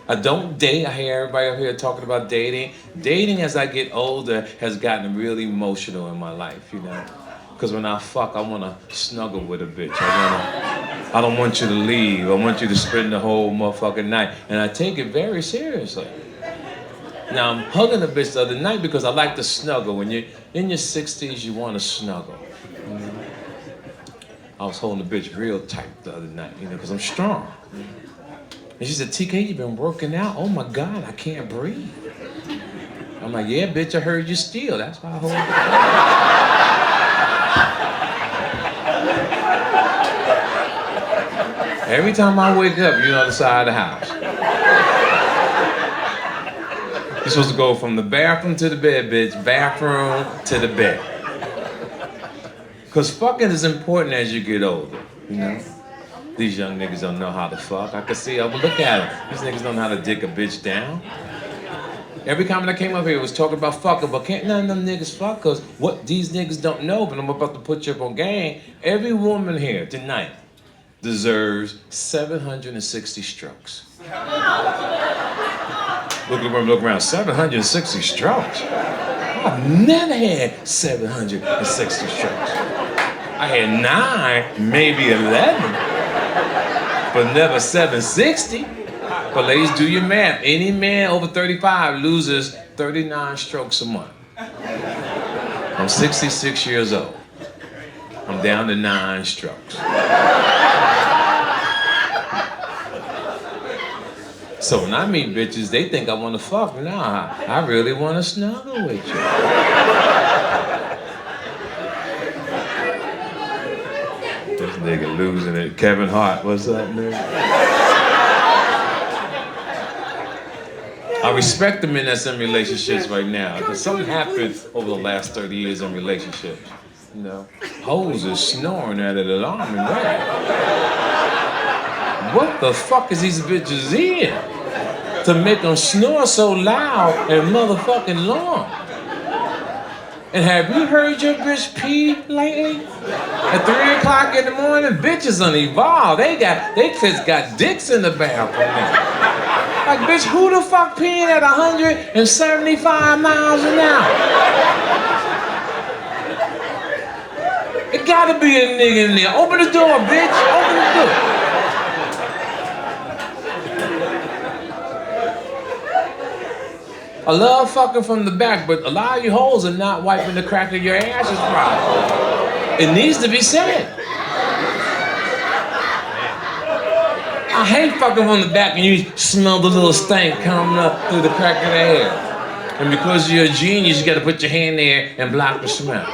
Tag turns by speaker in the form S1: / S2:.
S1: I don't date. I hear everybody up here talking about dating. Dating as I get older has gotten really emotional in my life, you know. Because when I fuck, I want to snuggle with a bitch. I don't want you to leave. I want you to spend the whole motherfucking night. And I take it very seriously. Now, I'm hugging a bitch the other night because I like to snuggle. When you're in your 60s, you want to snuggle. You know? I was holding the bitch real tight the other night, you know, because I'm strong. And she said, TK, you've been working out? Oh my God, I can't breathe. I'm like, yeah, bitch, I heard you steal. That's why I hold it. Every time I wake up, you're on the side of the house. You're supposed to go from the bathroom to the bed, bitch. Bathroom to the bed. Because fucking is important as you get older, you know? These young niggas don't know how to fuck. I can see, I would look at them. These niggas don't know how to dick a bitch down. Every comment I came up here was talking about fucking, but can't none of them niggas fuck? Because what these niggas don't know, but I'm about to put you up on game, every woman here tonight deserves 760 strokes. Look around, 760 strokes? I've never had 760 strokes. I had 9, maybe 11, but never 760. But ladies, do your math. Any man over 35 loses 39 strokes a month. I'm 66 years old. I'm down to 9 strokes. So when I meet bitches, they think I want to fuck. Nah, I really want to snuggle with you. This nigga losing it. Kevin Hart, what's up, nigga? I respect the men that's in relationships right now, because something happened over the last 30 years in relationships. You know, hoes are snoring at it alarming rate. What the fuck is these bitches in to make them snore so loud and motherfucking long? And have you heard your bitch pee lately? At 3 o'clock in the morning, bitches done evolved. They kids got dicks in the bathroom now. Like, bitch, who the fuck peeing at 175 miles an hour? It gotta be a nigga in there. Open the door, bitch. Open the door. I love fucking from the back, but a lot of you hoes are not wiping the crack of your asses properly. It needs to be said. I hate fucking from the back and you smell the little stank coming up through the crack of the hair. And because you're a genius, you gotta put your hand there and block the smell.